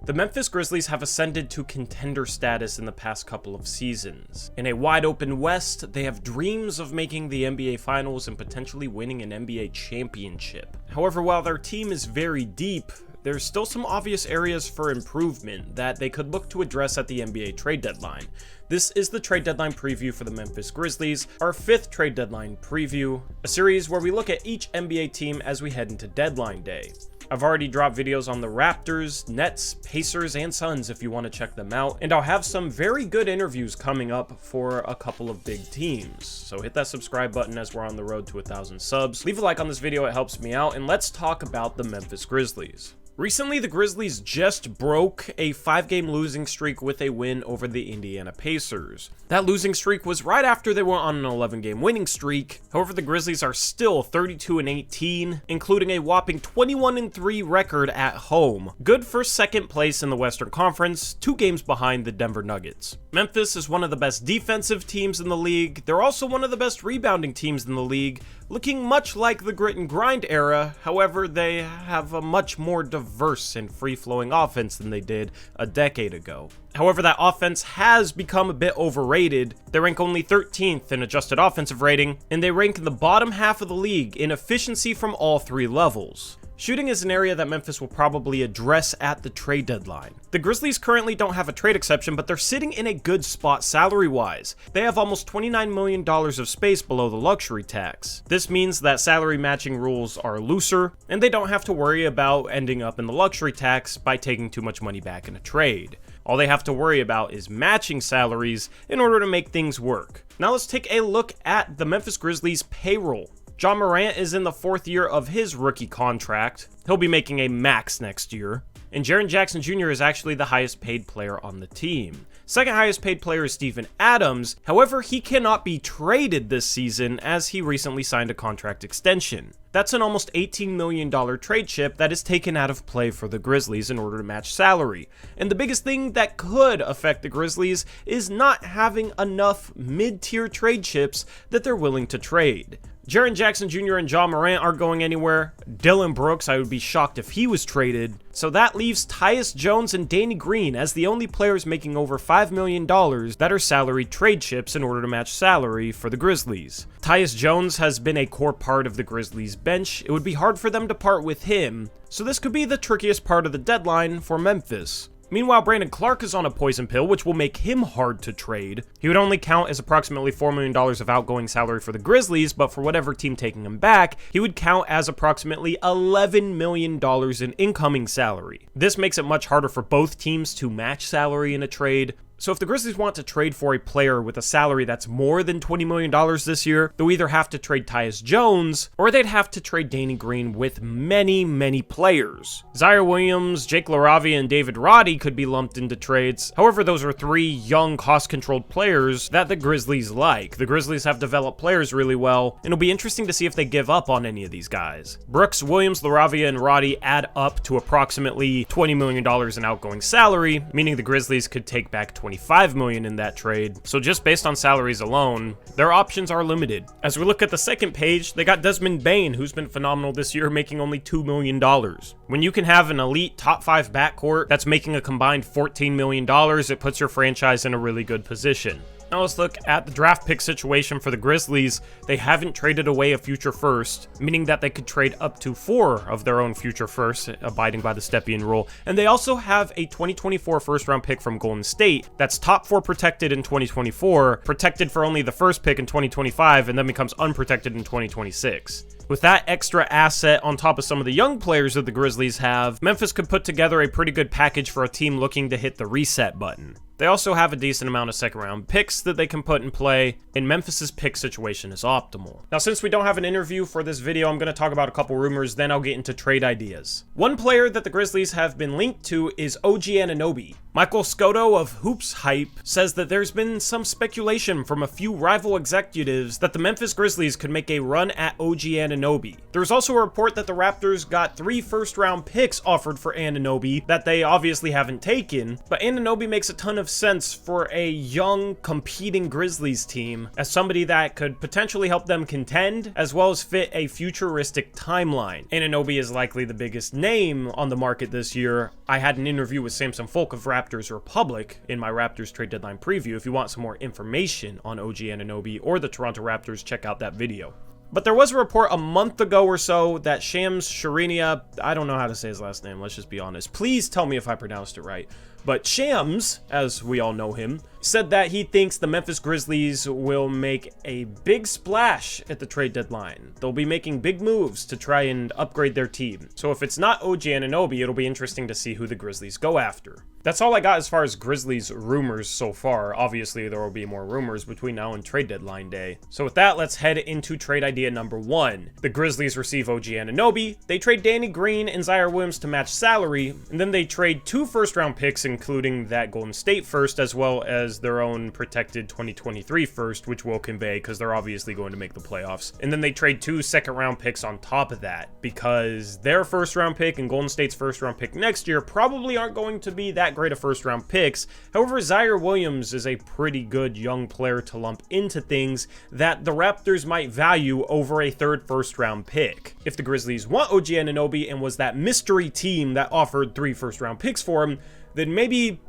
The Memphis Grizzlies have ascended to contender status in the past couple of seasons. In a wide open West, they have dreams of making the NBA Finals and potentially winning an NBA championship. However, while their team is very deep, there's still some obvious areas for improvement that they could look to address at the NBA trade deadline. This is the trade deadline preview for the Memphis Grizzlies, our 5th trade deadline preview, a series where we look at each NBA team as we head into deadline day. I've already dropped videos on the Raptors, Nets, Pacers, and Suns if you want to check them out, and I'll have some very good interviews coming up for a couple of big teams. So hit that subscribe button as we're on the road to 1,000 subs. Leave a like on this video, it helps me out, and let's talk about the Memphis Grizzlies. Recently, the Grizzlies just broke a 5-game losing streak with a win over the Indiana Pacers. That losing streak was right after they went on an 11-game winning streak. However, the Grizzlies are still 32-18, including a whopping 21-3 record at home. Good for second place in the Western Conference, 2 games behind the Denver Nuggets. Memphis is one of the best defensive teams in the league. They're also one of the best rebounding teams in the league, looking much like the grit and grind era. However, they have a much more diverse and free-flowing offense than they did a decade ago. However, that offense has become a bit overrated. They rank only 13th in adjusted offensive rating, and they rank in the bottom half of the league in efficiency from all 3 levels. Shooting is an area that Memphis will probably address at the trade deadline. The Grizzlies currently don't have a trade exception, but they're sitting in a good spot salary-wise. They have almost $29 million of space below the luxury tax. This means that salary matching rules are looser, and they don't have to worry about ending up in the luxury tax by taking too much money back in a trade. All they have to worry about is matching salaries in order to make things work. Now let's take a look at the Memphis Grizzlies payroll. Ja Morant is in the 4th year of his rookie contract. He'll be making a max next year. And Jaren Jackson Jr. is actually the highest paid player on the team. Second highest paid player is Steven Adams. However, he cannot be traded this season as he recently signed a contract extension. That's an almost $18 million trade chip that is taken out of play for the Grizzlies in order to match salary. And the biggest thing that could affect the Grizzlies is not having enough mid-tier trade chips that they're willing to trade. Jaren Jackson Jr. and Ja Morant aren't going anywhere. Dylan Brooks, I would be shocked if he was traded. So that leaves Tyus Jones and Danny Green as the only players making over $5 million that are salary trade chips in order to match salary for the Grizzlies. Tyus Jones has been a core part of the Grizzlies bench. It would be hard for them to part with him, so this could be the trickiest part of the deadline for Memphis. Meanwhile, Brandon Clark is on a poison pill, which will make him hard to trade. He would only count as approximately $4 million of outgoing salary for the Grizzlies, but for whatever team taking him back, he would count as approximately $11 million in incoming salary. This makes it much harder for both teams to match salary in a trade. So if the Grizzlies want to trade for a player with a salary that's more than $20 million this year, they'll either have to trade Tyus Jones, or they'd have to trade Danny Green with many players. Zaire Williams, Jake LaRavia, and David Roddy could be lumped into trades. However, those are 3 young, cost-controlled players that the Grizzlies like. The Grizzlies have developed players really well, and it'll be interesting to see if they give up on any of these guys. Brooks, Williams, LaRavia, and Roddy add up to approximately $20 million in outgoing salary, meaning the Grizzlies could take back $25 million in that trade. So just based on salaries alone, their options are limited. As we look at the second page, they got Desmond Bane, who's been phenomenal this year, making only $2 million. When you can have an elite top 5 backcourt that's making a combined $14 million, it puts your franchise in a really good position. Now let's look at the draft pick situation for the Grizzlies. They haven't traded away a future first, meaning that they could trade up to 4 of their own future firsts, abiding by the Stepien rule. And they also have a 2024 first-round pick from Golden State that's top 4 protected in 2024, protected for only the first pick in 2025, and then becomes unprotected in 2026. With that extra asset on top of some of the young players that the Grizzlies have, Memphis could put together a pretty good package for a team looking to hit the reset button. They also have a decent amount of second-round picks that they can put in play, and Memphis's pick situation is optimal. Now, since we don't have an interview for this video, I'm going to talk about a couple rumors, then I'll get into trade ideas. One player that the Grizzlies have been linked to is OG Anunoby. Michael Scotto of Hoops Hype says that there's been some speculation from a few rival executives that the Memphis Grizzlies could make a run at OG Anunoby. There's also a report that the Raptors got 3 first-round picks offered for Anunoby that they obviously haven't taken, but Anunoby makes a ton of of sense for a young, competing Grizzlies team as somebody that could potentially help them contend, as well as fit a futuristic timeline. Anunoby is likely the biggest name on the market this year. I had an interview with Samson Folk of Raptors Republic in my Raptors trade deadline preview. If you want some more information on OG Anunoby or the Toronto Raptors, check out that video. But there was a report a month ago or so that Shams Charania, I don't know how to say his last name, let's just be honest. Please tell me if I pronounced it right. But Shams, as we all know him, said that he thinks the Memphis Grizzlies will make a big splash at the trade deadline. They'll be making big moves to try and upgrade their team. So if it's not OG Anunoby, it'll be interesting to see who the Grizzlies go after. That's all I got as far as Grizzlies rumors so far. Obviously, there will be more rumors between now and trade deadline day. So with that, let's head into trade idea number 1. The Grizzlies receive OG Anunoby, they trade Danny Green and Zaire Williams to match salary, and then they trade 2 first-round picks, including that Golden State first, as well as their own protected 2023 first, which will convey because they're obviously going to make the playoffs. And then they trade 2 second-round picks on top of that, because their first-round pick and Golden State's first-round pick next year probably aren't going to be that great of first-round picks. However, Zaire Williams is a pretty good young player to lump into things that the Raptors might value over a third first-round pick. If the Grizzlies want OG Anunoby and was that mystery team that offered 3 first-round picks for him, then maybe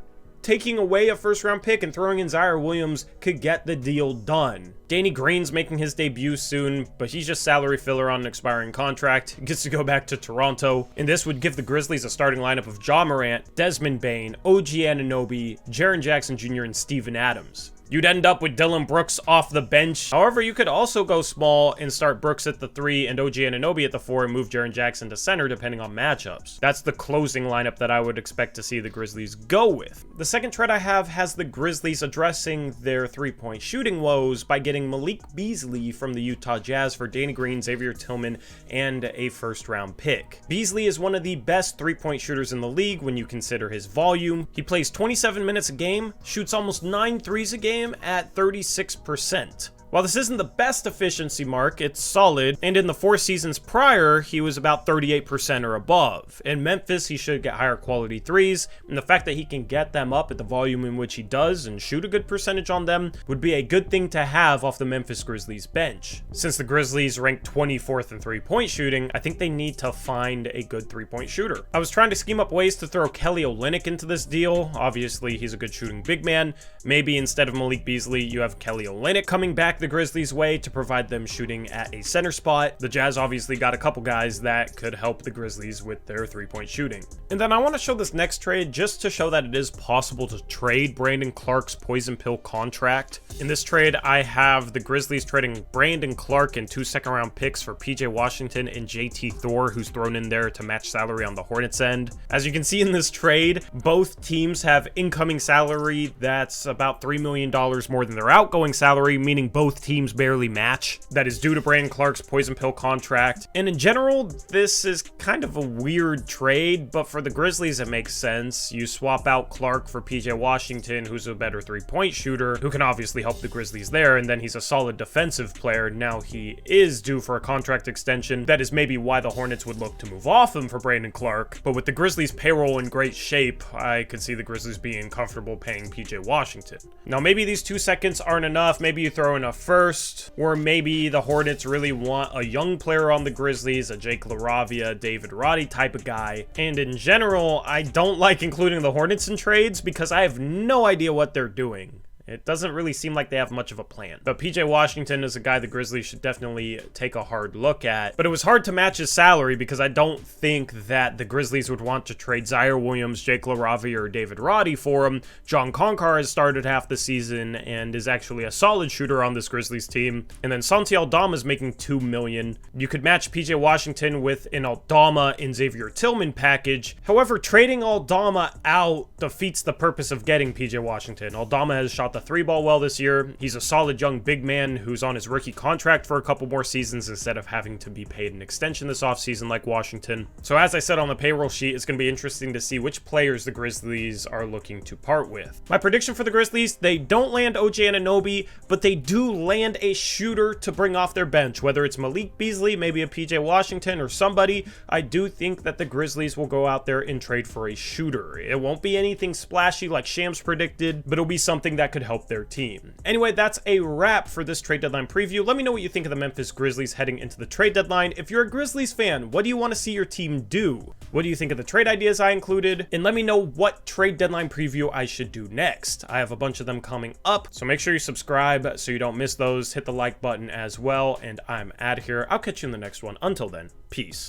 taking away a first-round pick and throwing in Zaire Williams could get the deal done. Danny Green's making his debut soon, but he's just salary filler on an expiring contract. He gets to go back to Toronto, and this would give the Grizzlies a starting lineup of Ja Morant, Desmond Bane, OG Anunoby, Jaren Jackson Jr., and Steven Adams. You'd end up with Dillon Brooks off the bench. However, you could also go small and start Brooks at the 3 and OG Anunoby at the 4 and move Jaren Jackson to center depending on matchups. That's the closing lineup that I would expect to see the Grizzlies go with. The second trade I have has the Grizzlies addressing their three-point shooting woes by getting Malik Beasley from the Utah Jazz for Danny Green, Xavier Tillman, and a first-round pick. Beasley is one of the best three-point shooters in the league when you consider his volume. He plays 27 minutes a game, shoots almost 9 threes a game at 36%. While this isn't the best efficiency mark, it's solid, and in the 4 seasons prior, he was about 38% or above. In Memphis, he should get higher quality threes, and the fact that he can get them up at the volume in which he does and shoot a good percentage on them would be a good thing to have off the Memphis Grizzlies bench. Since the Grizzlies rank 24th in three-point shooting, I think they need to find a good three-point shooter. I was trying to scheme up ways to throw Kelly Olynyk into this deal. Obviously, he's a good shooting big man. Maybe instead of Malik Beasley, you have Kelly Olynyk coming back the Grizzlies' way to provide them shooting at a center spot. The Jazz obviously got a couple guys that could help the Grizzlies with their three-point shooting. And then I want to show this next trade just to show that it is possible to trade Brandon Clarke's poison pill contract. In this trade, I have the Grizzlies trading Brandon Clarke and 2 second-round picks for PJ Washington and JT Thor, who's thrown in there to match salary on the Hornets end. As you can see in this trade, both teams have incoming salary that's about $3 million more than their outgoing salary, meaning both teams barely match. That is due to Brandon Clarke's poison pill contract. And in general, this is kind of a weird trade, but for the Grizzlies, it makes sense. You swap out Clarke for PJ Washington, who's a better three-point shooter, who can obviously help the Grizzlies there, and then he's a solid defensive player. Now he is due for a contract extension. That is maybe why the Hornets would look to move off him for Brandon Clarke. But with the Grizzlies' payroll in great shape, I could see the Grizzlies being comfortable paying PJ Washington. Now maybe these 2 seconds aren't enough. Maybe you throw in a first, or maybe the Hornets really want a young player on the Grizzlies, a Jake LaRavia, David Roddy type of guy. And in general, I don't like including the Hornets in trades because I have no idea what they're doing. It doesn't really seem like they have much of a plan. But PJ Washington is a guy the Grizzlies should definitely take a hard look at. But it was hard to match his salary because I don't think that the Grizzlies would want to trade Zaire Williams, Jake LaRavia, or David Roddy for him. John Concar has started half the season and is actually a solid shooter on this Grizzlies team. And then Santi Aldama is making $2 million. You could match PJ Washington with an Aldama and Xavier Tillman package. However, trading Aldama out defeats the purpose of getting PJ Washington. Aldama has shot the the three ball well this year. He's a solid young big man who's on his rookie contract for a couple more seasons instead of having to be paid an extension this offseason like Washington. So as I said on the payroll sheet, it's going to be interesting to see which players the Grizzlies are looking to part with. My prediction for the Grizzlies, they don't land OG Anunoby, but they do land a shooter to bring off their bench, whether it's Malik Beasley, maybe a PJ Washington, or somebody. I do think that the Grizzlies will go out there and trade for a shooter. It won't be anything splashy like Shams predicted, but it'll be something that could help their team. Anyway, that's a wrap for this trade deadline preview. Let me know what you think of the Memphis Grizzlies heading into the trade deadline. If you're a Grizzlies fan, what do you want to see your team do? What do you think of the trade ideas I included? And let me know what trade deadline preview I should do next. I have a bunch of them coming up, so make sure you subscribe so you don't miss those. Hit the like button as well, and I'm out of here. I'll catch you in the next one. Until then, peace.